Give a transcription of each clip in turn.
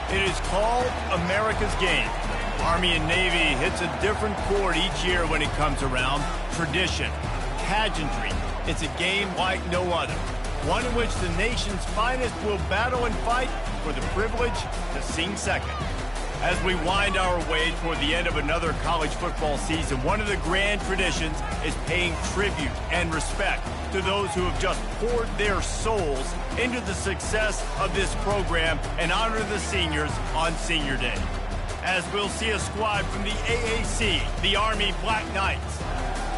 It is called America's Game. Army and Navy hits a different chord each year when it comes around. Tradition, pageantry. It's a game like no other. One in which the nation's finest will battle and fight for the privilege to sing second. As we wind our way toward the end of another college football season, one of the grand traditions is paying tribute and respect to those who have just poured their souls into the success of this program and honor the seniors on Senior Day. As we'll see a squad from the AAC, the Army Black Knights,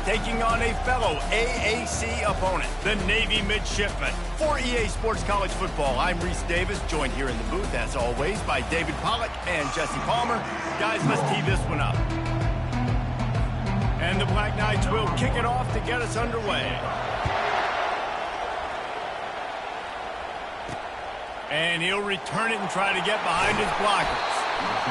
taking on a fellow AAC opponent, the Navy Midshipmen. For EA Sports College Football, I'm Reese Davis, joined here in the booth, as always, by David Pollack and Jesse Palmer. Guys, let's tee this one up. And the Black Knights will kick it off to get us underway. And he'll return it and try to get behind his blockers.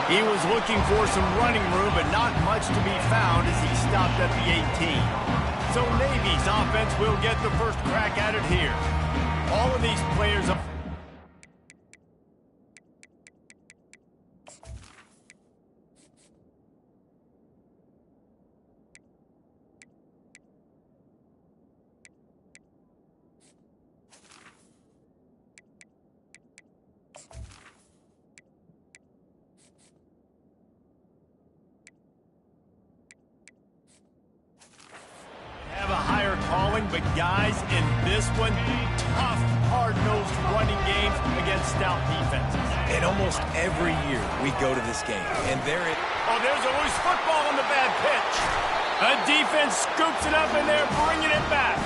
He was looking for some running room, but not much to be found as he stopped at the 18. So Navy's offense will get the first crack at it here. All of these players are... But guys, in this one, tough, hard-nosed running games against stout defenses. And almost every year we go to this game, and there it... Oh, there's a loose football on the bad pitch. A defense scoops it up, and they're bringing it back.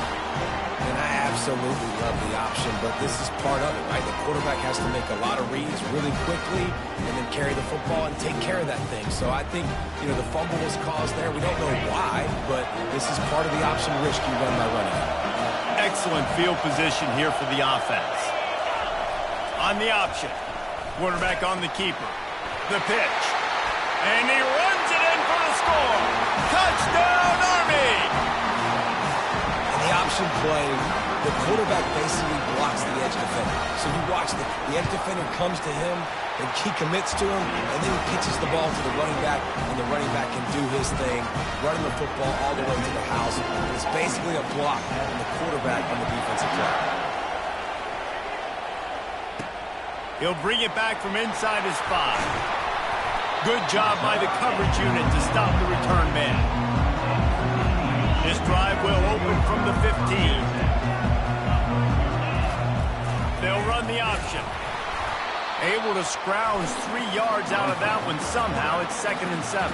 And I absolutely love the option, but this is part of it, right? The quarterback has to make a lot of reads really quickly and then carry the football and take care of that thing. So I think, the fumble was caused there. We don't know why, but this is part of the option risk you run by running it. Excellent field position here for the offense. On the option, quarterback on the keeper. The pitch. And he runs it in for the score. Touchdown, Army! And the option play, the quarterback basically blocks the edge defender. So you watch the edge defender comes to him, and he commits to him, and then he pitches the ball to the running back, and the running back can do his thing, running the football all the way to the house. It's basically a block from the quarterback on the defensive play. He'll bring it back from inside his 5. Good job by the coverage unit to stop the return man. This drive will open from the 15. They'll run the option. Able to scrounge 3 yards out of that one somehow. It's 2nd and 7.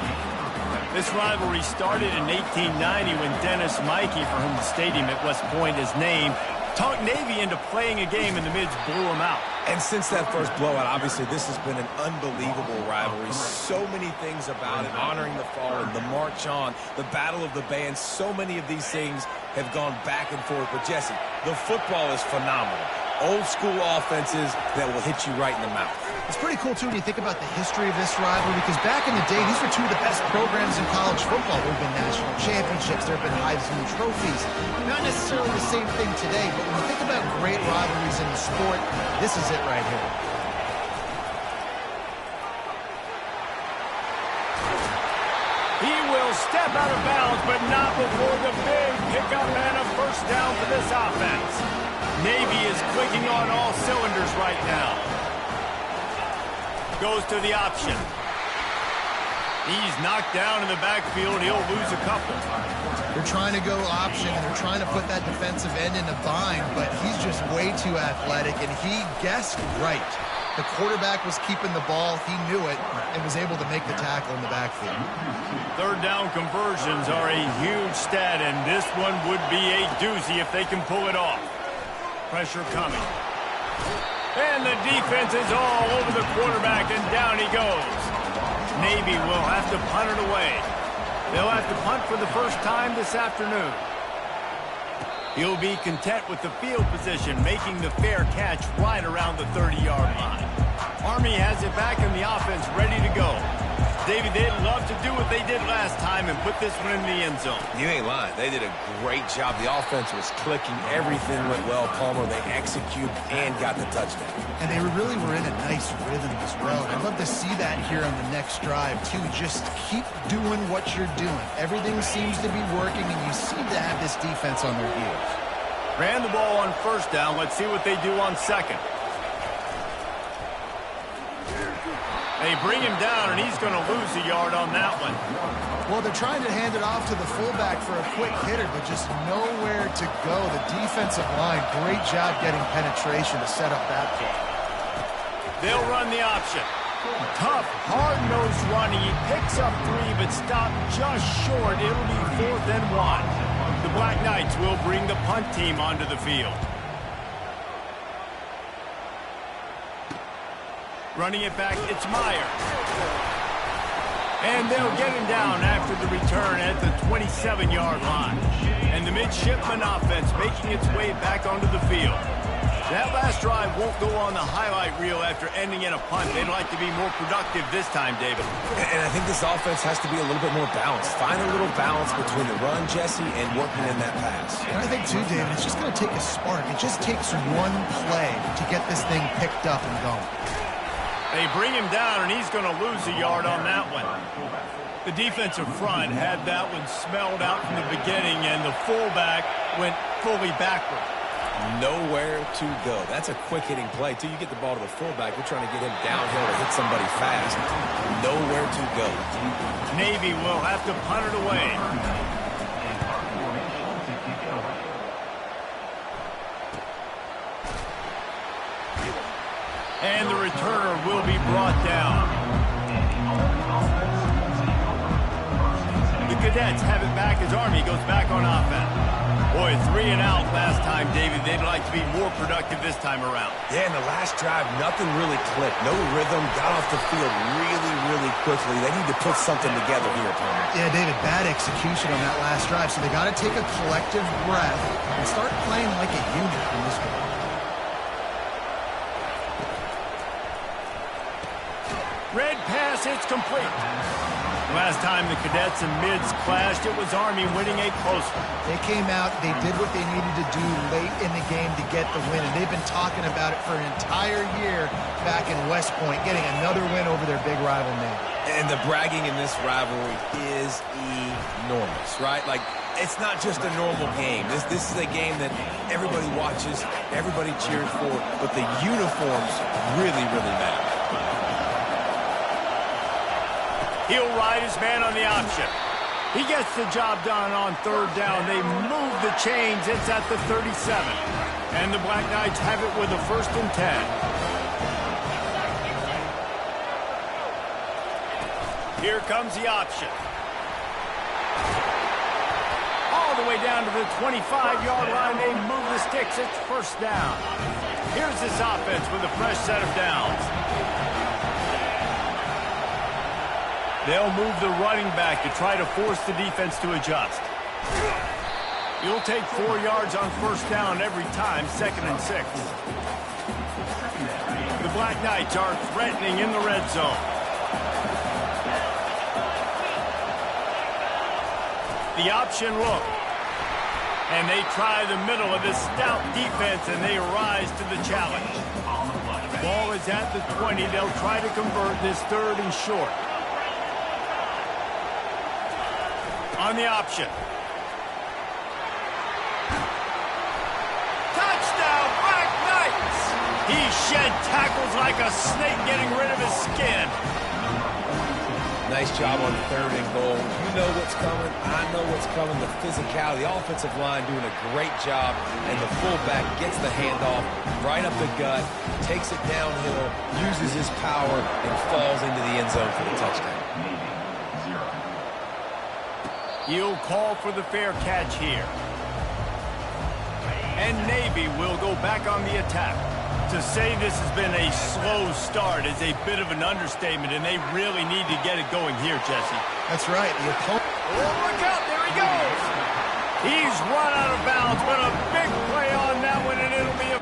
This rivalry started in 1890 when Dennis Mikey, for whom the stadium at West Point is named, talked Navy into playing a game, and the Mids blew him out. And since that first blowout, obviously, this has been an unbelievable rivalry. So many things about it, honoring the fallen, the march on, the battle of the bands. So many of these things have gone back and forth. But, Jesse, the football is phenomenal. Old-school offenses that will hit you right in the mouth. It's pretty cool, too, when you think about the history of this rivalry, because back in the day, these were two of the best programs in college football. There have been national championships. There have been Heisman trophies. Not necessarily the same thing today, but when you think about great rivalries in the sport, this is it right here. He will step out of bounds, but not before the big pickup and a first down for this offense. Navy is clicking on all cylinders right now. Goes to the option. He's knocked down in the backfield. He'll lose a couple. They're trying to go option, and they're trying to put that defensive end in a bind, but he's just way too athletic, and he guessed right. The quarterback was keeping the ball. He knew it and was able to make the tackle in the backfield. Third down conversions are a huge stat, and this one would be a doozy if they can pull it off. Pressure coming. And the defense is all over the quarterback, and down he goes. Navy will have to punt it away. They'll have to punt for the first time this afternoon. He'll be content with the field position, making the fair catch right around the 30-yard line. Army has it back in the offense, ready to go. Davey, they'd love to do what they did last time and put this one in the end zone. You ain't lying. They did a great job. The offense was clicking. Everything went well, Palmer. They executed and got the touchdown. And they really were in a nice rhythm as well. I'd love to see that here on the next drive, too. Just keep doing what you're doing. Everything seems to be working, and you seem to have this defense on their heels. Ran the ball on first down. Let's see what they do on second. They bring him down, and he's going to lose a yard on that one. Well, they're trying to hand it off to the fullback for a quick hitter, but just nowhere to go. The defensive line, great job getting penetration to set up that play. They'll run the option. Tough, hard-nosed running. He picks up 3, but stopped just short. It'll be 4th and 1. The Black Knights will bring the punt team onto the field. Running it back, it's Meyer. And they'll get him down after the return at the 27-yard line. And the midshipman offense making its way back onto the field. That last drive won't go on the highlight reel after ending in a punt. They'd like to be more productive this time, David. And I think this offense has to be a little bit more balanced. Find a little balance between the run, Jesse, and working in that pass. And I think, too, David, it's just going to take a spark. It just takes one play to get this thing picked up and going. They bring him down, and he's going to lose a yard on that one. The defensive front had that one smelled out from the beginning, and the fullback went fully backward. Nowhere to go. That's a quick-hitting play. Till you get the ball to the fullback, you're trying to get him downhill to hit somebody fast. Nowhere to go. Navy will have to punt it away. And the returner will be brought down. The Cadets have it back as Army goes back on offense. Boy, 3 and out last time, David. They'd like to be more productive this time around. Yeah, in the last drive, nothing really clicked. No rhythm. Got off the field really, really quickly. They need to put something together here, Palmer. Yeah, David, bad execution on that last drive. So they got to take a collective breath and start playing like a unit in this game. Red pass, it's complete. Last time the Cadets and Mids clashed, it was Army winning a close one. They came out, they did what they needed to do late in the game to get the win, and they've been talking about it for an entire year back in West Point, getting another win over their big rival Navy. And the bragging in this rivalry is enormous, right? Like, it's not just a normal game. This is a game that everybody watches, everybody cheers for, but the uniforms really, really matter. He'll ride his man on the option. He gets the job done on 3rd down. They move the chains. It's at the 37. And the Black Knights have it with a 1st and 10. Here comes the option. All the way down to the 25-yard line. They move the sticks. It's 1st down. Here's this offense with a fresh set of downs. They'll move the running back to try to force the defense to adjust. You'll take 4 yards on 1st down every time, 2nd and 6. The Black Knights are threatening in the red zone. The option look. And they try the middle of this stout defense, and they rise to the challenge. Ball is at the 20. They'll try to convert this 3rd and short. On the option. Touchdown, Black Knights! He shed tackles like a snake getting rid of his skin. Nice job on 3rd and goal. You know what's coming. I know what's coming. The physicality, the offensive line doing a great job, and the fullback gets the handoff right up the gut, takes it downhill, uses his power, and falls into the end zone for the touchdown. He'll call for the fair catch here. And Navy will go back on the attack. To say this has been a slow start is a bit of an understatement, and they really need to get it going here, Jesse. That's right. The opponent. Oh, look out. There he goes. He's run out of bounds, but a big play on that one, and it'll be a...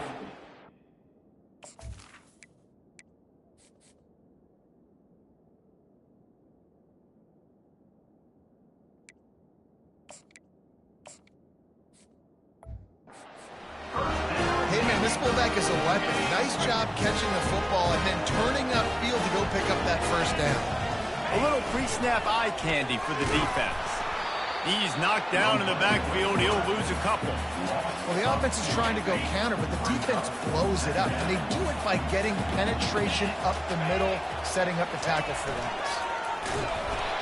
fullback is a weapon. Nice job catching the football and then turning upfield to go pick up that first down. A little pre-snap eye candy for the defense. He's knocked down in the backfield. He'll lose a couple. Well, the offense is trying to go counter, but the defense blows it up. And they do it by getting penetration up the middle, setting up the tackle for loss.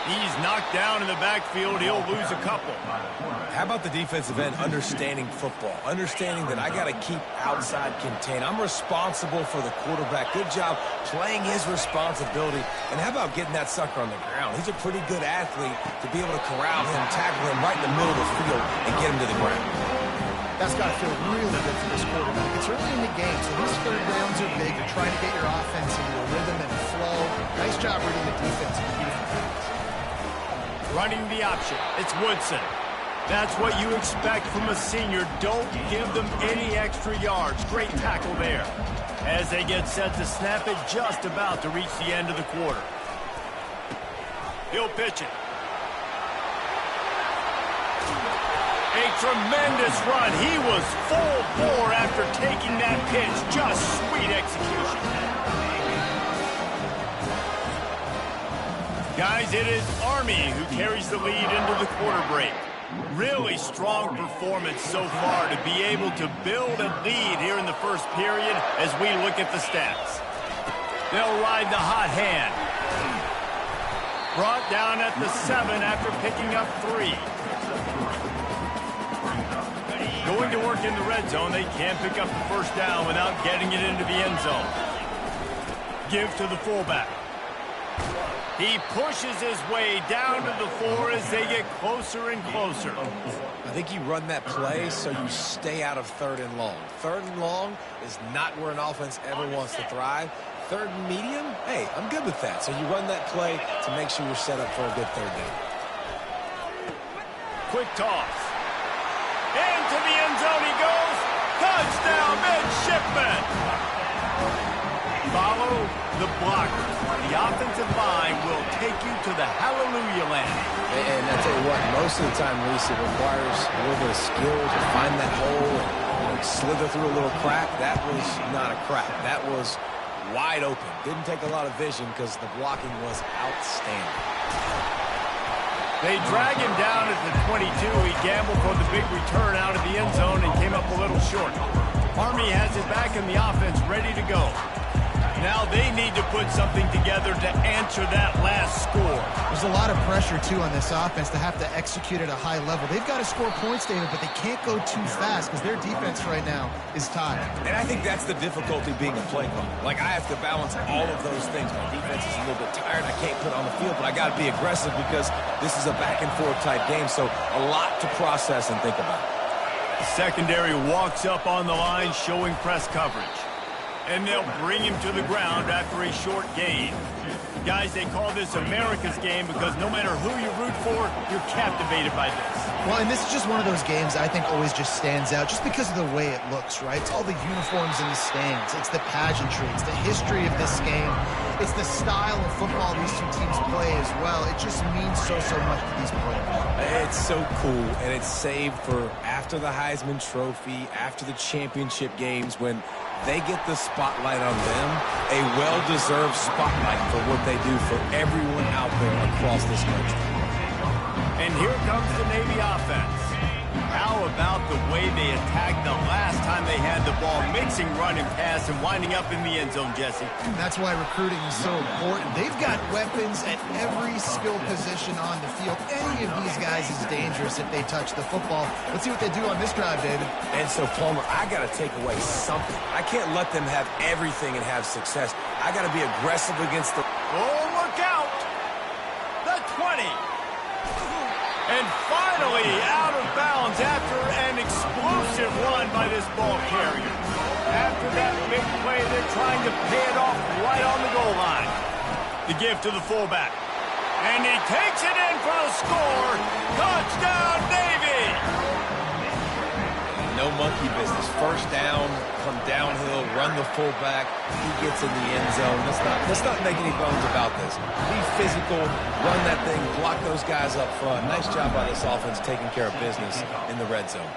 He's knocked down in the backfield. He'll lose a couple. How about the defensive end understanding football? Understanding that I got to keep outside contained. I'm responsible for the quarterback. Good job playing his responsibility. And how about getting that sucker on the ground? He's a pretty good athlete to be able to corral him, tackle him right in the middle of the field, and get him to the ground. That's got to feel really good for this quarterback. It's early in the game, so these third downs are big. You're trying to get your offense into a rhythm and a flow. Nice job reading the defense. Running the option. It's Woodson. That's what you expect from a senior. Don't give them any extra yards. Great tackle there. As they get set to snap it, just about to reach the end of the quarter. He'll pitch it. A tremendous run. He was full bore after taking that pitch. Just sweet execution. Guys, it is Army who carries the lead into the quarter break. Really strong performance so far to be able to build a lead here in the first period as we look at the stats. They'll ride the hot hand. Brought down at the 7 after picking up 3. Going to work in the red zone, they can't pick up the first down without getting it into the end zone. Give to the fullback. He pushes his way down to the 4 as they get closer and closer. I think you run that play so you stay out of 3rd and long. 3rd and long is not where an offense ever wants to thrive. 3rd and medium, hey, I'm good with that. So you run that play to make sure you're set up for a good 3rd down. Quick toss. Into the end zone he goes. Touchdown, midshipman. Follow the blocker. The offensive line will take you to the hallelujah land. And I tell you what, most of the time, Reese, it requires a little bit of skill to find that hole and slither through a little crack. That was not a crack. That was wide open. Didn't take a lot of vision because the blocking was outstanding. They drag him down at the 22. He gambled for the big return out of the end zone and came up a little short. Army has it back in the offense, ready to go. Now they need to put something together to answer that last score. There's a lot of pressure, too, on this offense to have to execute at a high level. They've got to score points, David, but they can't go too fast because their defense right now is tired. And I think that's the difficulty being a play caller. Like, I have to balance all of those things. My defense is a little bit tired. I can't put on the field, but I got to be aggressive because this is a back-and-forth type game, so a lot to process and think about. The secondary walks up on the line, showing press coverage. And they'll bring him to the ground after a short gain. Guys, they call this America's game because no matter who you root for, you're captivated by this. Well, and this is just one of those games I think always just stands out just because of the way it looks, right? It's all the uniforms in the stands. It's the pageantry. It's the history of this game. It's the style of football these two teams play as well. It just means so much to these players. It's so cool, and it's saved for after the Heisman Trophy, after the championship games, when they get the spotlight on them, a well-deserved spotlight for what they do for everyone out there across this country. And here comes the Navy offense. How about the way they attacked the last time they had the ball, mixing run and pass and winding up in the end zone, Jesse? That's why recruiting is so important. They've got weapons at every skill position on the field. Any of these guys is dangerous if they touch the football. Let's see what they do on this drive, David. And so, Palmer, I got to take away something. I can't let them have everything and have success. I got to be aggressive against the... Oh, look out! The 20. And finally out of bounds after an explosive run by this ball carrier. After that big play, they're trying to pay it off right on the goal line. The give to the fullback. And he takes it in for the score. Touchdown, Navy! No monkey business. First down, come downhill, run the fullback. He gets in the end zone. Let's not make any bones about this. Be physical, run that thing, block those guys up front. Nice job by this offense taking care of business in the red zone.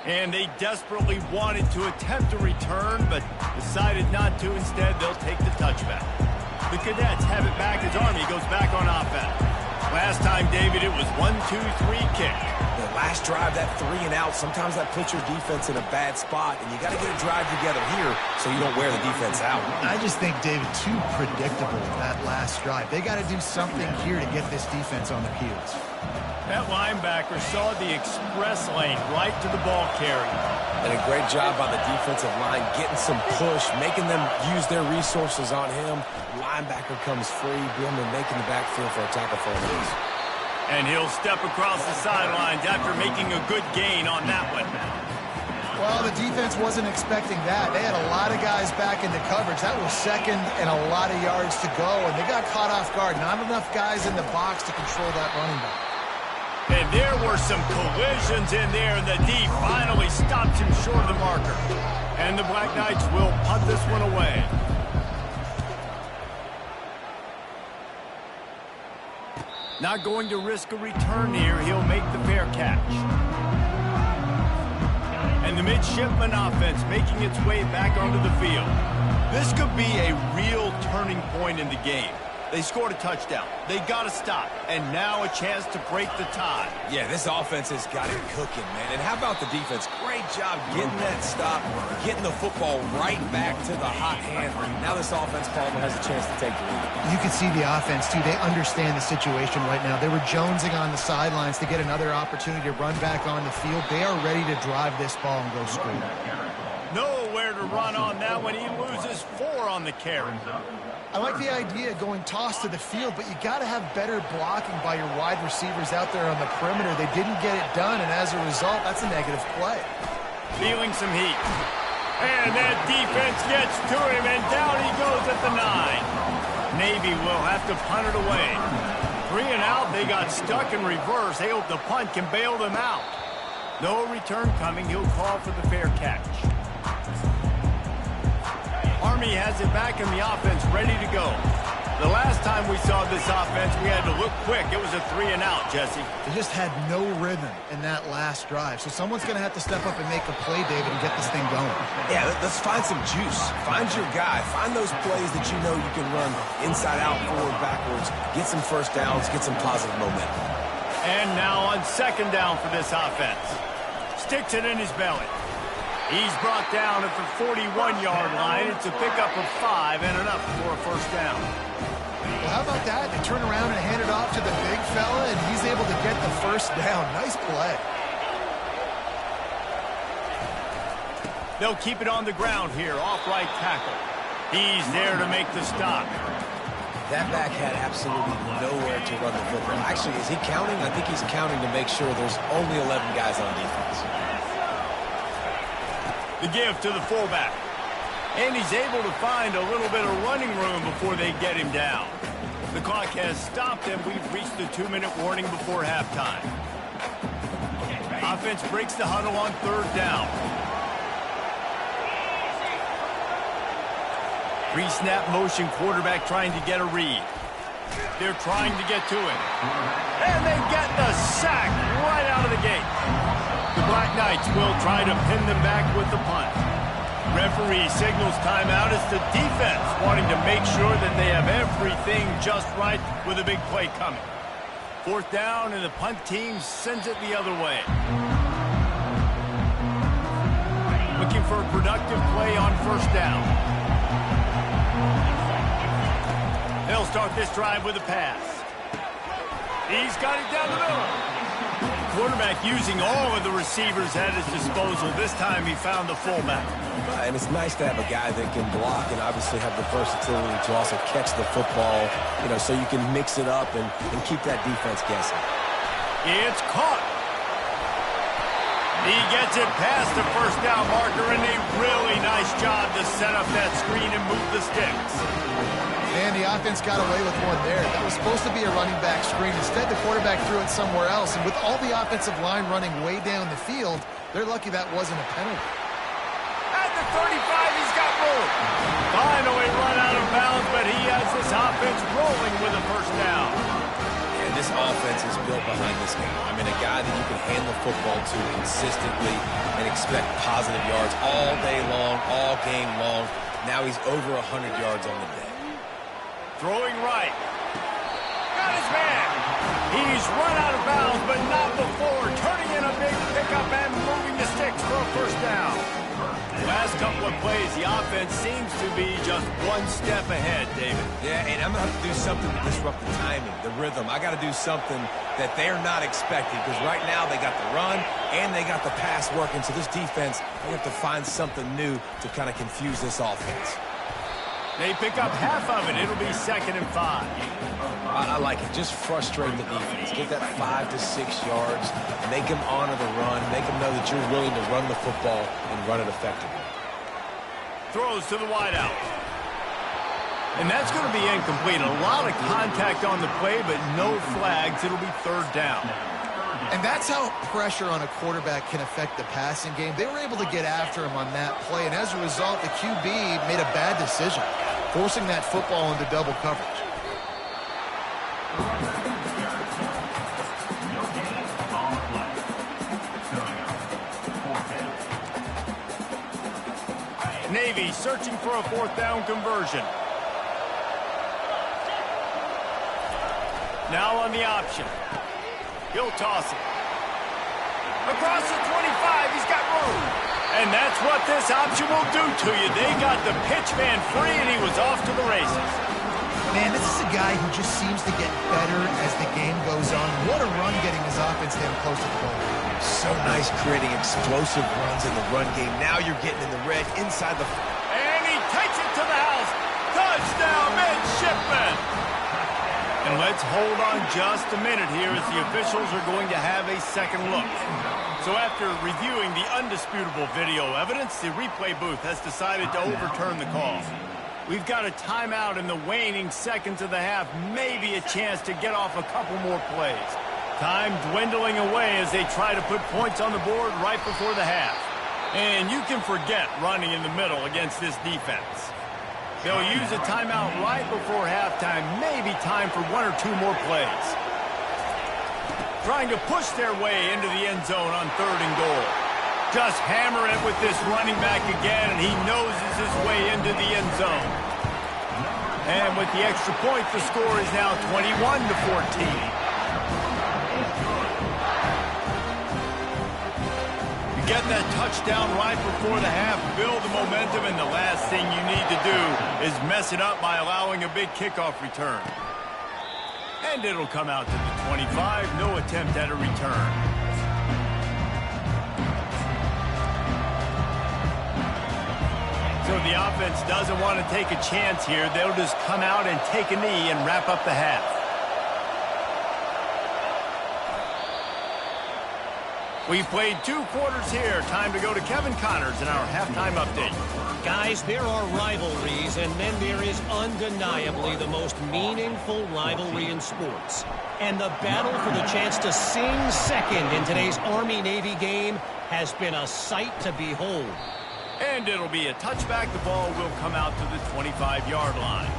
And they desperately wanted to attempt a return, but decided not to. Instead, they'll take the touchback. The Cadets have it back as Army goes back on offense. Last time, David, it was 1-2-3 kick. The last drive, that 3 and out, sometimes that puts your defense in a bad spot, and you got to get a drive together here so you don't wear the defense out. I just think, David, too predictable that last drive. They got to do something here to get this defense on their heels. That linebacker saw the express lane right to the ball carrier. And a great job by the defensive line, getting some push, making them use their resources on him. Linebacker comes free, Billman making the backfield for a tackle for a loss. And he'll step across the sidelines after making a good gain on that one. Well, the defense wasn't expecting that. They had a lot of guys back into coverage. That was second and a lot of yards to go, and they got caught off guard. Not enough guys in the box to control that running back. And there were some collisions in there, and the D finally stops him short of the marker. And the Black Knights will punt this one away. Not going to risk a return here. He'll make the fair catch. And the midshipman offense making its way back onto the field. This could be a real turning point in the game. They scored a touchdown. They got to stop. And now a chance to break the tie. Yeah, this offense has got it cooking, man. And how about the defense? Great job getting that stop, getting the football right back to the hot hand. Now this offense, Palmer, has a chance to take the lead. You can see the offense, too. They understand the situation right now. They were jonesing on the sidelines to get another opportunity to run back on the field. They are ready to drive this ball and go score. Nowhere to run on that one. He loses 4 on the carry. I like the idea of going toss to the field, but you got to have better blocking by your wide receivers out there on the perimeter. They didn't get it done, and as a result, that's a negative play. Feeling some heat. And that defense gets to him, and down he goes at the 9. Navy will have to punt it away. 3 and out, they got stuck in reverse. They hope the punt can bail them out. No return coming. He'll call for the fair catch. Army has it back in the offense, ready to go. The last time we saw this offense, we had to look quick. It was a 3 and out, Jesse. They just had no rhythm in that last drive. So someone's going to have to step up and make a play, David, and get this thing going. Yeah, let's find some juice. Find your guy. Find those plays that you know you can run inside out, forward, backwards. Get some first downs. Get some positive momentum. And now on 2nd down for this offense. Sticks it in his belly. He's brought down at the 41-yard line. It's a pickup of 5 and enough for a first down. Well, how about that? They turn around and hand it off to the big fella, and he's able to get the first down. Nice play. They'll keep it on the ground here, off right tackle. He's there to make the stop. That back had absolutely nowhere to run the football. Actually, is he counting? I think he's counting to make sure there's only 11 guys on defense. The give to the fullback. And he's able to find a little bit of running room before they get him down. The clock has stopped, and we've reached the 2-minute warning before halftime. Offense breaks the huddle on 3rd down. Pre-snap motion, quarterback trying to get a read. They're trying to get to him. And they get the sack right out of the gate. The Black Knights will try to pin them back with the punt. Referee signals timeout. It's the defense wanting to make sure that they have everything just right with a big play coming. 4th down, and the punt team sends it the other way. Looking for a productive play on 1st down. They'll start this drive with a pass. He's got it down the middle. Quarterback using all of the receivers at his disposal. This time he found the fullback. And it's nice to have a guy that can block and obviously have the versatility to also catch the football, you know, so you can mix it up and keep that defense guessing. It's caught. He gets it past the 1st down marker, and a really nice job to set up that screen and move the sticks. And the offense got away with one there. That was supposed to be a running back screen. Instead, the quarterback threw it somewhere else. And with all the offensive line running way down the field, they're lucky that wasn't a penalty. At the 35, he's got room. Finally run out of bounds, but he has this offense rolling with a 1st down. And this offense is built behind this guy. I mean, a guy that you can hand the football to consistently and expect positive yards all day long, all game long. Now he's over 100 yards on the day. Throwing right. Got his man. He's run out of bounds, but not before. Turning in a big pickup and moving the sticks for a first down. Last couple of plays, the offense seems to be just one step ahead, David. Yeah, and I'm going to have to do something to disrupt the timing, the rhythm. I got to do something that they're not expecting, because right now they got the run and they got the pass working. So this defense, they have to find something new to kind of confuse this offense. They pick up half of it. It'll be 2nd and 5. I like it. Just frustrate the defense. Get that 5 to 6 yards. Make them honor the run. Make them know that you're willing to run the football and run it effectively. Throws to the wideout. And that's going to be incomplete. A lot of contact on the play, but no flags. It'll be 3rd down. And that's how pressure on a quarterback can affect the passing game. They were able to get after him on that play, and as a result, the QB made a bad decision, forcing that football into double coverage. Navy searching for a 4th down conversion. Now on the option. He'll toss it. Across the 25, he's got room. And that's what this option will do to you. They got the pitch man free, and he was off to the races. Man, this is a guy who just seems to get better as the game goes on. What a run getting his offense down close to the goal. So nice creating explosive runs in the run game. Now you're getting in the red inside the... And he takes it to the house. Touchdown, midshipman. And let's hold on just a minute here as the officials are going to have a second look. So after reviewing the undisputable video evidence, the replay booth has decided to overturn the call. We've got a timeout in the waning seconds of the half, maybe a chance to get off a couple more plays. Time dwindling away as they try to put points on the board right before the half. And you can forget running in the middle against this defense. They'll use a timeout right before halftime, maybe time for 1 or 2 more plays. Trying to push their way into the end zone on 3rd and goal. Just hammer it with this running back again, and he noses his way into the end zone. And with the extra point, the score is now 21 to 14. Get that touchdown right before the half, build the momentum, and the last thing you need to do is mess it up by allowing a big kickoff return. And it'll come out to the 25, no attempt at a return. So the offense doesn't want to take a chance here. They'll just come out and take a knee and wrap up the half. We've played 2 quarters here. Time to go to Kevin Connors in our halftime update. Guys, there are rivalries, and then there is undeniably the most meaningful rivalry in sports. And the battle for the chance to sing second in today's Army-Navy game has been a sight to behold. And it'll be a touchback. The ball will come out to the 25-yard line.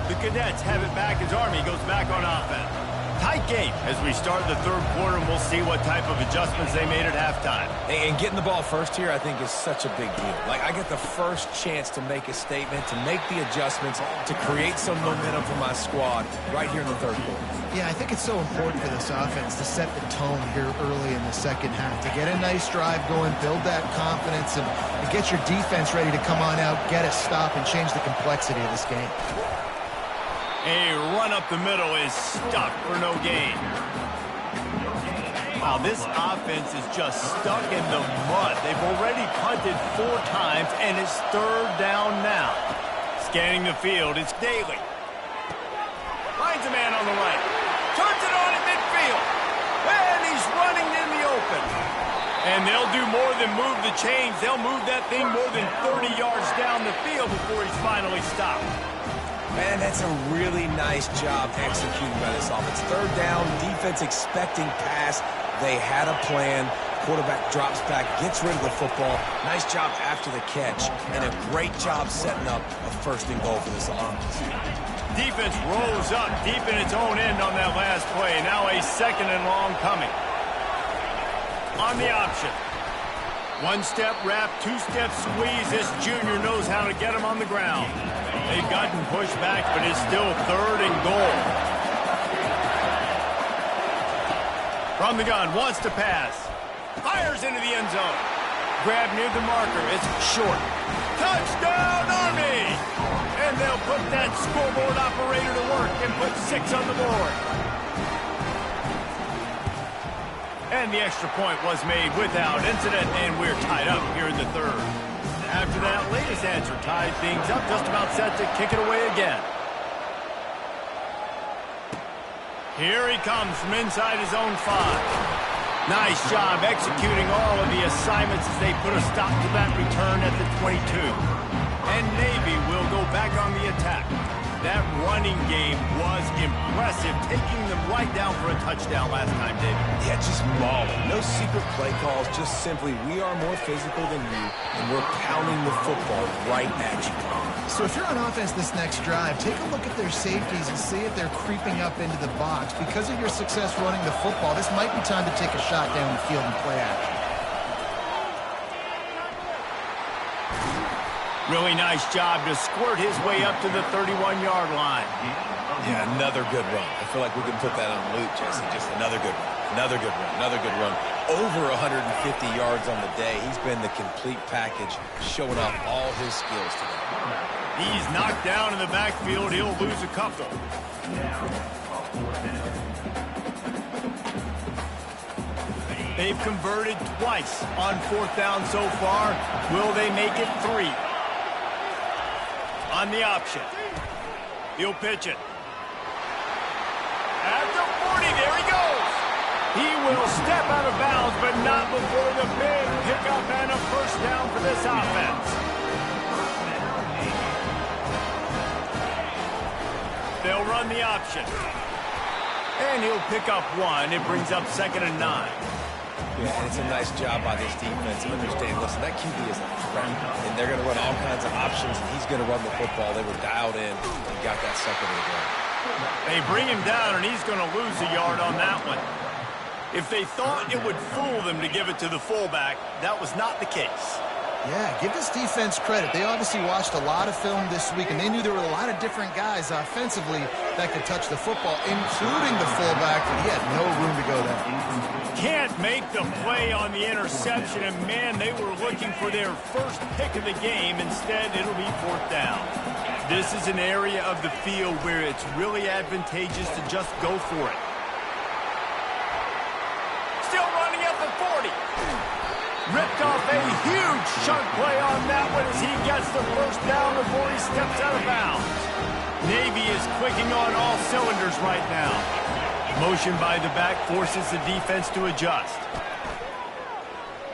The Cadets have it back as Army goes back on offense. Tight game as we start the 3rd quarter, and we'll see what type of adjustments they made at halftime. And getting the ball first here, I think, is such a big deal. Like, I get the first chance to make a statement, to make the adjustments, to create some momentum for my squad right here in the 3rd quarter. Yeah, I think it's so important for this offense to set the tone here early in the 2nd half, to get a nice drive going, build that confidence, and get your defense ready to come on out, get a stop, and change the complexity of this game. A run up the middle is stuck for no gain. Wow, this offense is just stuck in the mud. They've already punted 4 times, and it's 3rd down now. Scanning the field, it's Daly. Finds a man on the right. Turns it on at midfield. And he's running in the open. And they'll do more than move the chains. They'll move that thing more than 30 yards down the field before he's finally stopped. Man, that's a really nice job executed by this offense. 3rd down, defense expecting pass. They had a plan. Quarterback drops back, gets rid of the football. Nice job after the catch, and a great job setting up a 1st and goal for this offense. defense rose up deep in its own end on that last play. Now a second and long coming. On the option. One-step wrap, two-step squeeze. This junior knows how to get him on the ground. They've gotten pushed back, but it's still third and goal. From the gun, wants to pass. Fires into the end zone. Grab near the marker. It's short. Touchdown, Army! And they'll put that scoreboard operator to work and put 6 on the board. And the extra point was made without incident, and we're tied up here in the third. After that latest answer tied things up, just about set to kick it away again. Here he comes from inside his own 5. Nice job executing all of the assignments as they put a stop to that return at the 22. And Navy will go back on the attack. That running game was impressive, taking them right down for a touchdown last time, David. Yeah, just mauling. No secret play calls, just simply we are more physical than you, and we're pounding the football right at you. So if you're on offense this next drive, take a look at their safeties and see if they're creeping up into the box. Because of your success running the football, this might be time to take a shot down the field and play action. Really nice job to squirt his way up to the 31-yard line. Yeah, another good run. I feel like we can put that on loop, Jesse. Just another good run. Another good run. Another good run. Over 150 yards on the day. He's been the complete package, showing off all his skills today. He's knocked down in the backfield. He'll lose a couple. They've converted twice on 4th down so far. Will they make it 3? On the option. He'll pitch it. At the 40, there he goes. He will step out of bounds, but not before the big pickup and a first down for this offense. They'll run the option. And he'll pick up 1. It brings up 2nd and 9. Yeah, and it's a nice job by this defense. Understand, listen, that QB is a threat, and they're going to run all kinds of options, and he's going to run the football. They were dialed in and got that second and goal. They bring him down, and he's going to lose a yard on that one. If they thought it would fool them to give it to the fullback, that was not the case. Yeah, give this defense credit. They obviously watched a lot of film this week, and they knew there were a lot of different guys offensively that could touch the football, including the fullback, but he had no room to go there. Can't make the play on the interception, and man, they were looking for their first pick of the game. Instead, it'll be 4th down. This is an area of the field where it's really advantageous to just go for it. Still running at the 40. Ripped off a huge chunk play on that one as he gets the first down before he steps out of bounds. Navy is clicking on all cylinders right now. Motion by the back forces the defense to adjust.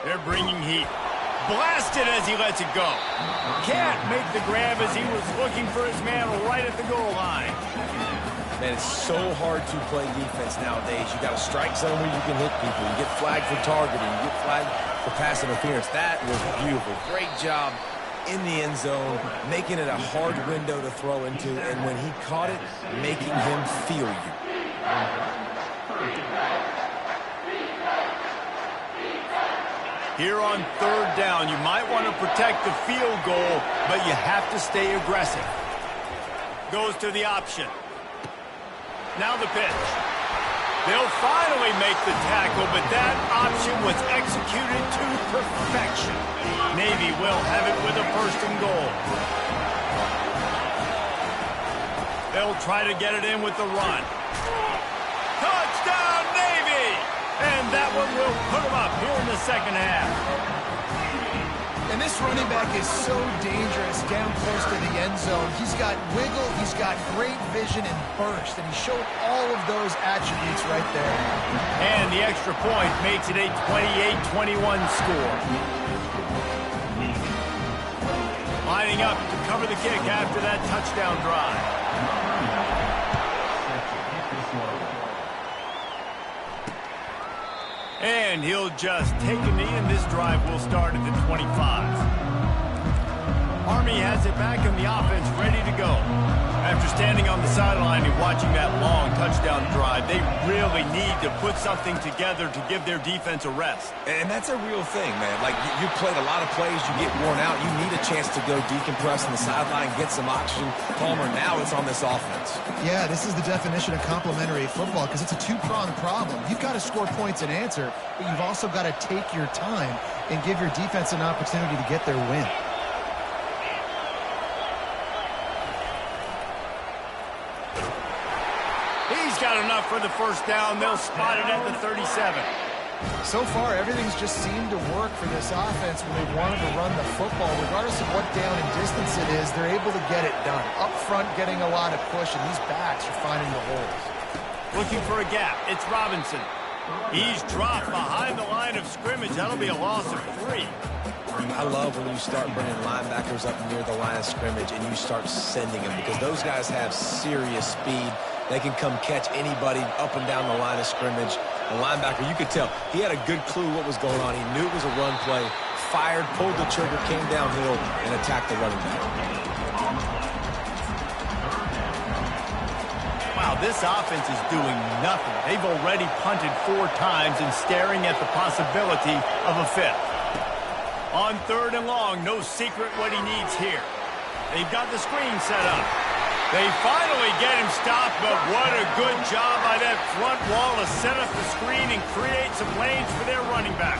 They're bringing heat. Blasted as he lets it go. Can't make the grab as he was looking for his man right at the goal line. Man, it's so hard to play defense nowadays. You got a strike zone where you can hit people. You get flagged for targeting. You get flagged for pass interference. That was beautiful. Great job in the end zone, making it a hard window to throw into, and when he caught it, making him feel you. Here on 3rd down, you might want to protect the field goal, but you have to stay aggressive. Goes to the option. Now the pitch. They'll finally make the tackle, but that option was executed to perfection. Navy will have it with a 1st and goal. They'll try to get it in with the run. Touchdown, Navy! And that one will put them up here in the 2nd half. And this running back is so dangerous down close to the end zone. He's got wiggle, he's got great vision and burst, and he showed all of those attributes right there. And the extra point makes it a 28-21 score. Lining up to cover the kick after that touchdown drive. And he'll just take a knee, and this drive will start at the 25. Army has it back in the offense, ready to go. After standing on the sideline and watching that long touchdown drive, they really need to put something together to give their defense a rest. And that's a real thing, man. Like, you played a lot of plays, you get worn out, you need a chance to go decompress on the sideline, get some oxygen. Palmer, now it's on this offense. Yeah, this is the definition of complementary football because it's a two-pronged problem. You've got to score points and answer, but you've also got to take your time and give your defense an opportunity to get their win. He's got enough for the first down. They'll spot it at the 37. So far, everything's just seemed to work for this offense when they wanted to run the football. Regardless of what down and distance it is, they're able to get it done. Up front, getting a lot of push, and these backs are finding the holes. Looking for a gap. It's Robinson. He's dropped behind the line of scrimmage. That'll be a loss of 3. I love when you start bringing linebackers up near the line of scrimmage and you start sending them because those guys have serious speed. They can come catch anybody up and down the line of scrimmage. The linebacker, you could tell, he had a good clue what was going on. He knew it was a run play, fired, pulled the trigger, came downhill, and attacked the running back. Wow, this offense is doing nothing. They've already punted 4 times and staring at the possibility of a 5th. On 3rd and long, no secret what he needs here. They've got the screen set up. They finally get him stopped, but what a good job by that front wall to set up the screen and create some lanes for their running back.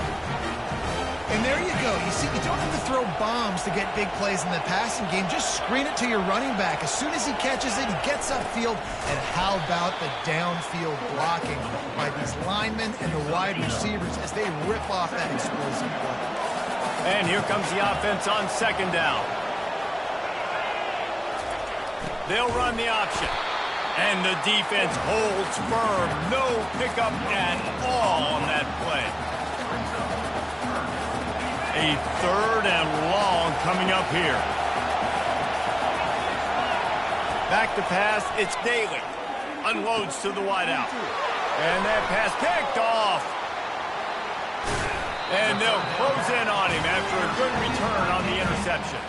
And there you go. You see, you don't have to throw bombs to get big plays in the passing game. Just screen it to your running back. As soon as he catches it, he gets upfield. And how about the downfield blocking by these linemen and the wide receivers as they rip off that explosive play. And here comes the offense on 2nd down. They'll run the option. And the defense holds firm. No pickup at all on that play. A 3rd and long coming up here. Back to pass, it's Daly. Unloads to the wideout. And that pass picked off. And they'll close in on him after a good return on the interception.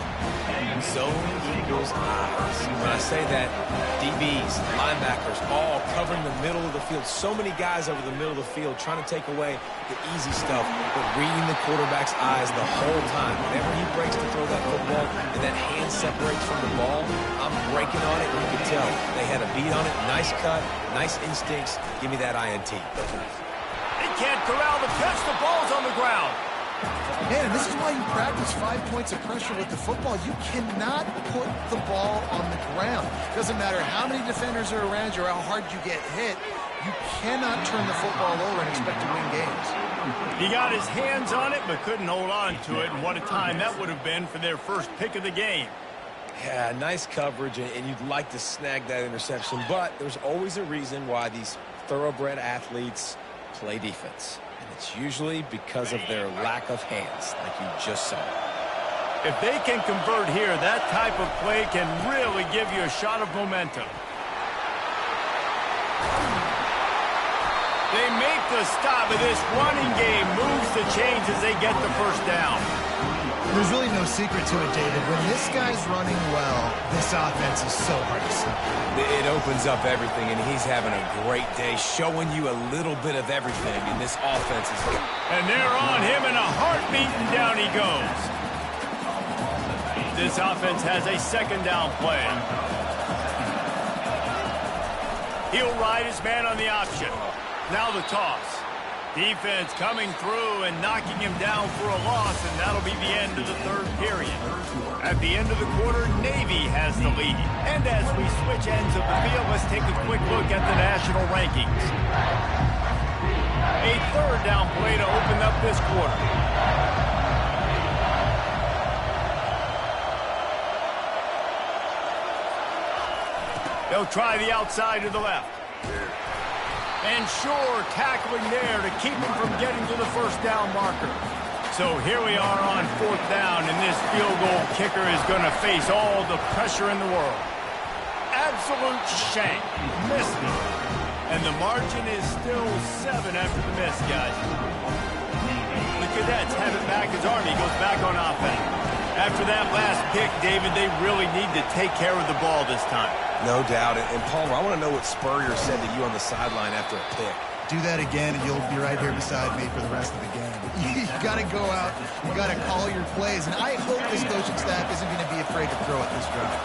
Zone equals eyes. When I say that, DBs, linebackers, all covering the middle of the field. So many guys over the middle of the field trying to take away the easy stuff, but reading the quarterback's eyes the whole time. Whenever he breaks to throw that football and that hand separates from the ball, I'm breaking on it. You can tell they had a beat on it. Nice cut, nice instincts. Give me that INT. They can't corral the pitch. The ball's on the ground. Man, this is why you practice 5 points of pressure with the football. You cannot put the ball on the ground. Doesn't matter how many defenders are around you or how hard you get hit. You cannot turn the football over and expect to win games. He got his hands on it but couldn't hold on to it, and what a time that would have been for their first pick of the game. Yeah, nice coverage, and you'd like to snag that interception, but there's always a reason why these thoroughbred athletes play defense. It's usually because of their lack of hands, like you just saw. If they can convert here, that type of play can really give you a shot of momentum. They make the stop, but this running game moves the chains as they get the first down. There's really no secret to it, David. When this guy's running well, this offense is so hard to stop. It opens up everything, and he's having a great day, showing you a little bit of everything, and this offense is good. And they're on him in a heartbeat, and down he goes. This offense has a 2nd down play. He'll ride his man on the option. Now the toss. Defense coming through and knocking him down for a loss, and that'll be the end of the 3rd period. At the end of the quarter, Navy has the lead. And as we switch ends of the field, let's take a quick look at the national rankings. A 3rd down play to open up this quarter. They'll try the outside to the left. And sure, tackling there to keep him from getting to the first down marker. So here we are on 4th down, and this field goal kicker is going to face all the pressure in the world. Absolute shank. Missed it. And the margin is still 7 after the miss, guys. The Cadets have it back as Army goes back on offense. After that last pick, David, they really need to take care of the ball this time. No doubt. And Palmer, I want to know what Spurrier said to you on the sideline after a pick. Do that again, and you'll be right here beside me for the rest of the game. You got to go out. You got to call your plays. And I hope this coaching staff isn't going to be afraid to throw at this drive.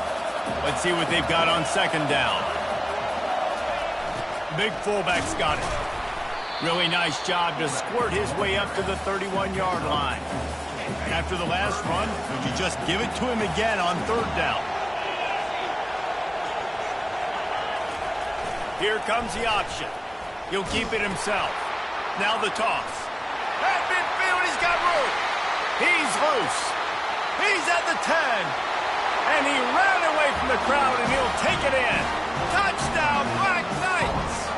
Let's see what they've got on second down. Big fullback's got it. Really nice job to squirt his way up to the 31-yard line. After the last run, would you just give it to him again on third down? Here comes the option. He'll keep it himself. Now the toss. At midfield, he's got room. He's loose. He's at the 10. And he ran away from the crowd, and he'll take it in. Touchdown, Black Knights!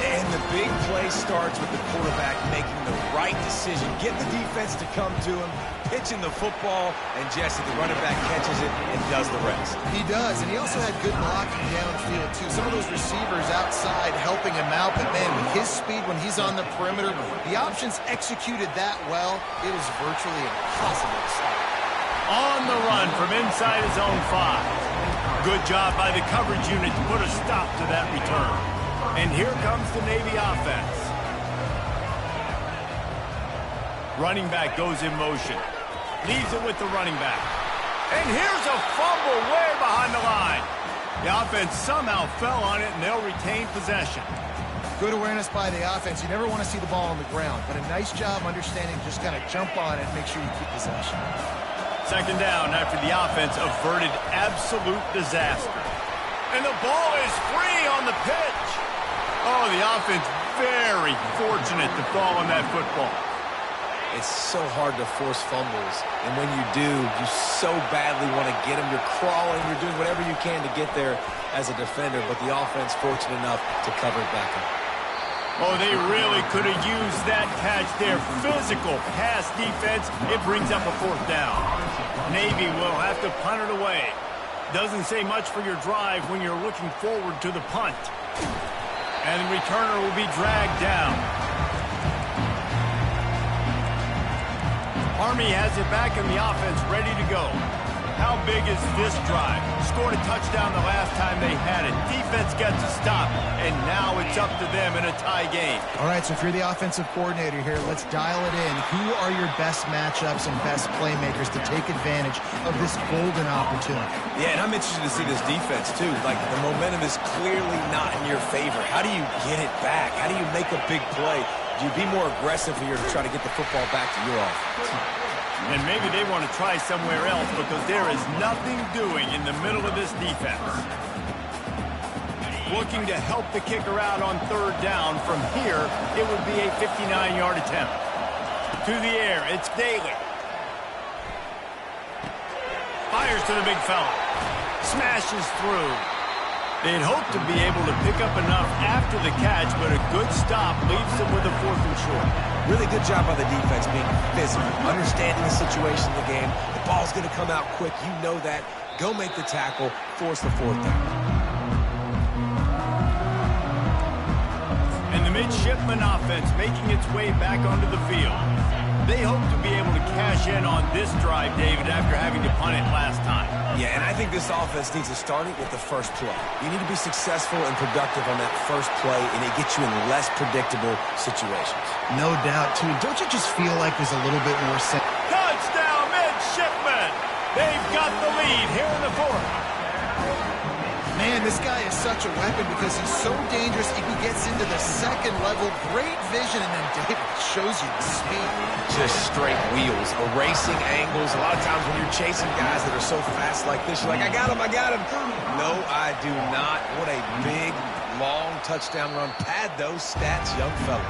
And the big play starts with the quarterback making the right decision, getting the defense to come to him, pitching the football, and Jesse, the running back, catches it and does the rest. He does, and he also had good blocking downfield, too. Some of those receivers outside helping him out, but, man, with his speed when he's on the perimeter, the options executed that well, it is virtually impossible to stop. On the run from inside his own 5. Good job by the coverage unit to put a stop to that return. And here comes the Navy offense. Running back goes in motion. Leaves it with the running back. And here's a fumble way behind the line. The offense somehow fell on it, and they'll retain possession. Good awareness by the offense. You never want to see the ball on the ground, but a nice job understanding just kind of jump on it and make sure you keep possession. Second down after the offense averted absolute disaster. And the ball is free on the pitch. Oh, the offense very fortunate to fall on that football. It's so hard to force fumbles, and when you do, you so badly want to get them. You're crawling, you're doing whatever you can to get there as a defender, but the offense fortunate enough to cover it back up. Oh, they really could have used that catch there. Physical pass defense, it brings up a fourth down. Navy will have to punt it away. Doesn't say much for your drive when you're looking forward to the punt. And the returner will be dragged down. Army has it back in the offense ready to go. How big is this drive? Scored a touchdown the last time they had it. Defense gets a stop, and now it's up to them in a tie game. All right, so if you're the offensive coordinator here, let's dial it in. Who are your best matchups and best playmakers to take advantage of this golden opportunity? Yeah, and I'm interested to see this defense, too. Like, the momentum is clearly not in your favor. How do you get it back? How do you make a big play? Do you be more aggressive here to try to get the football back to your offense? And maybe they want to try somewhere else because there is nothing doing in the middle of this defense. Looking to help the kicker out on third down. From here, it would be a 59-yard attempt. To the air, it's Daly. Fires to the big fella. Smashes through. They'd hope to be able to pick up enough after the catch, but a good stop leaves them with a 4th and short. Really good job by the defense being physical, understanding the situation in the game. The ball's going to come out quick. You know that. Go make the tackle, force the 4th down. And the midshipman offense making its way back onto the field. They hope to be able to cash in on this drive, David, after having to punt it last time. Yeah, and I think this offense needs to start it with the first play. You need to be successful and productive on that first play, and it gets you in less predictable situations. No doubt, too. Don't you just feel like there's a little bit more sense? Touchdown, midshipman! They've got the lead here in the 4th. Man, this guy is such a weapon because he's so dangerous if he gets into the second level. Great vision, and then David shows you the speed. Just straight wheels, erasing angles. A lot of times when you're chasing guys that are so fast like this, you're like, I got him, I got him. No, I do not. What a big, long touchdown run. Pad those stats, young fella.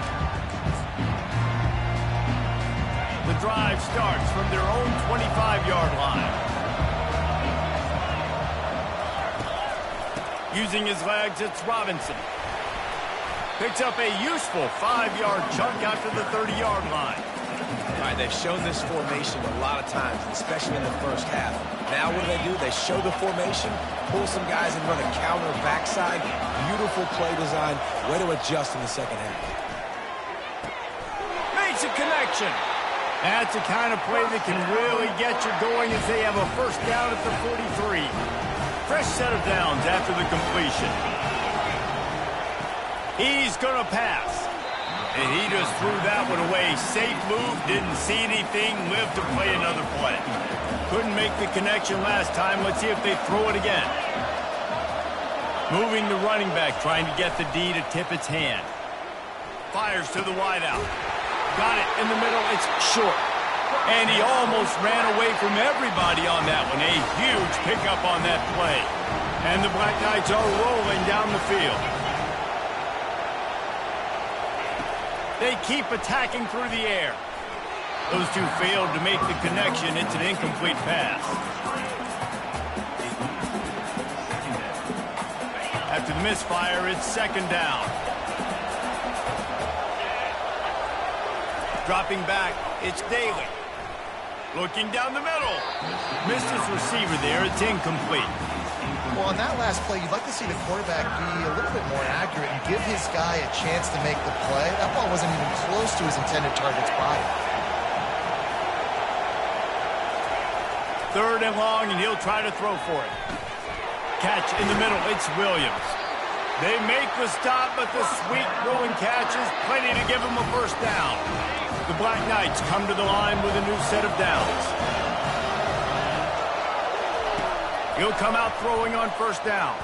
The drive starts from their own 25-yard line. Using his legs, it's Robinson. Picks up a useful 5-yard chunk after the 30-yard line. All right, they've shown this formation a lot of times, especially in the first half. Now what do? They show the formation, pull some guys and run a counter backside. Beautiful play design. Way to adjust in the second half. Makes a connection. That's the kind of play that can really get you going as they have a first down at the 43. Fresh set of downs after the completion. He's going to pass. And he just threw that one away. Safe move, didn't see anything, lived to play another play. Couldn't make the connection last time. Let's see if they throw it again. Moving the running back, trying to get the D to tip its hand. Fires to the wideout. Got it in the middle. It's short. And he almost ran away from everybody on that one. A huge pickup on that play. And the Black Knights are rolling down the field. They keep attacking through the air. Those two failed to make the connection. It's an incomplete pass. After the misfire, it's second down. Dropping back, it's Daly. Looking down the middle. Missed his receiver there. It's incomplete. Well, on that last play, you'd like to see the quarterback be a little bit more accurate and give his guy a chance to make the play. That ball wasn't even close to his intended target's body. Third and long, and he'll try to throw for it. Catch in the middle. It's Williams. They make the stop, but the sweet rolling catch is plenty to give him a first down. The Black Knights come to the line with a new set of downs. He'll come out throwing on first down.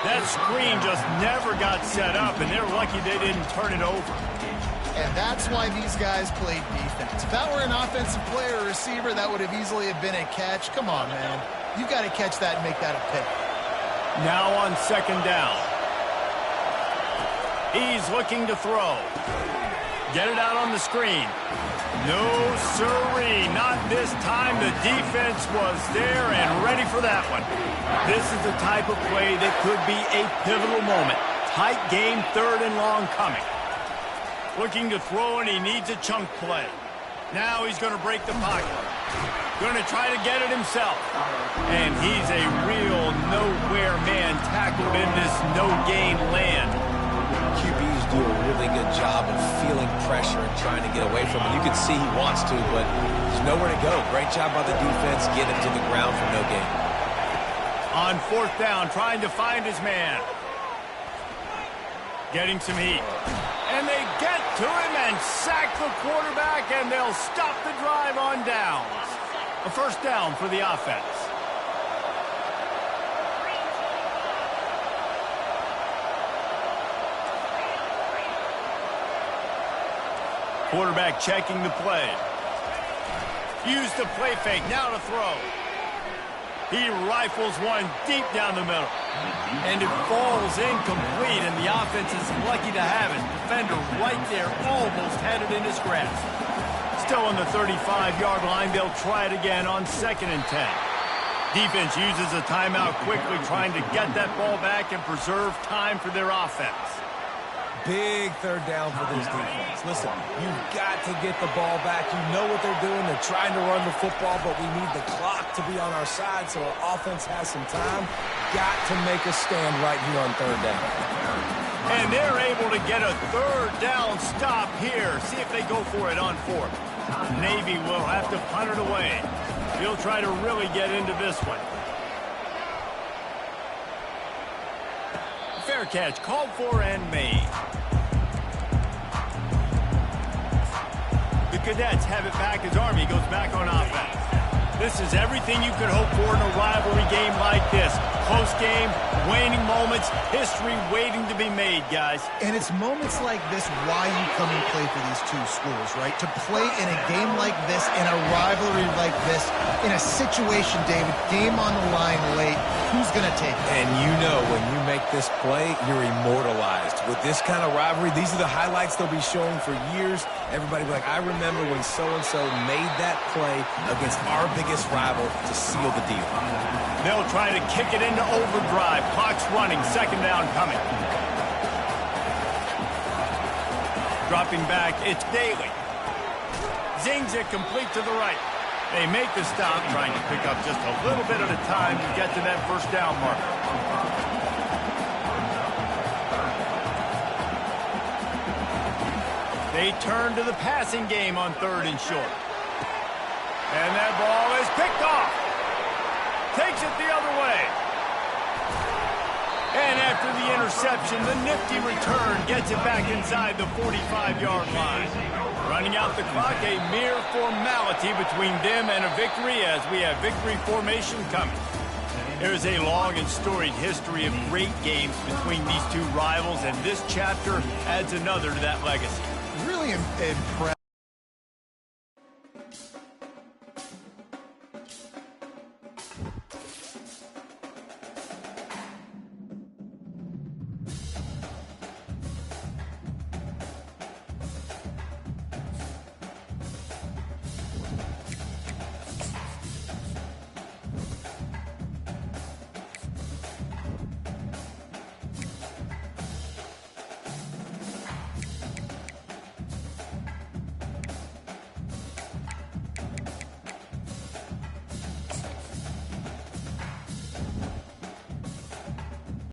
That screen just never got set up, and they're lucky they didn't turn it over. And that's why these guys played defense. If that were an offensive player or receiver, that would have easily have been a catch. Come on, man. You got to catch that and make that a pick. Now on second down. He's looking to throw. Get it out on the screen. No, sirree, not this time. The defense was there and ready for that one. This is the type of play that could be a pivotal moment. Tight game, third and long coming. Looking to throw, and he needs a chunk play. Now he's going to break the pocket. Going to try to get it himself. And he's a real nowhere man tackled in this no-gain land. QBs do a really good job of feeling pressure and trying to get away from it. You can see he wants to, but there's nowhere to go. Great job by the defense, getting him to the ground for no gain. On fourth down, trying to find his man. Getting some heat. And they get to him and sack the quarterback, and they'll stop the drive on downs. A first down for the offense. Quarterback checking the play. Used the play fake, now to throw. He rifles one deep down the middle. And it falls incomplete, and the offense is lucky to have it. Defender right there, almost had it in his grasp. Still on the 35-yard line, they'll try it again on 2nd and 10. Defense uses a timeout quickly, trying to get that ball back and preserve time for their offense. Big third down for this defense. Listen, you've got to get the ball back. You know what they're doing. They're trying to run the football, but we need the clock to be on our side so our offense has some time. Got to make a stand right here on third down. And they're able to get a third down stop here. See if they go for it on fourth. Navy will have to punt it away. He'll try to really get into this one. Fair catch, called for and made. The Cadets have it back as Army goes back on offense. This is everything you could hope for in a rivalry game like this. Close game, waning moments, history waiting to be made, guys. And it's moments like this why you come and play for these two schools, right? To play in a game like this, in a rivalry like this, in a situation, David, game on the line late, who's going to take it? And you know when you make this play, you're immortalized. With this kind of rivalry, these are the highlights they'll be showing for years. Everybody will be like, I remember when so-and-so made that play against our biggest rival to seal the deal. They'll try to kick it into overdrive. Clock's running. Second down coming. Dropping back, it's Daly. Zings it complete to the right. They make the stop, trying to pick up just a little bit at a time to get to that first down marker. They They turn to the passing game on 3rd and short. And that ball is picked off. Takes it the other way. And after the interception, the nifty return gets it back inside the 45-yard line. Running out the clock, a mere formality between them and a victory as we have victory formation coming. There's a long and storied history of great games between these two rivals, and this chapter adds another to that legacy. Really impressed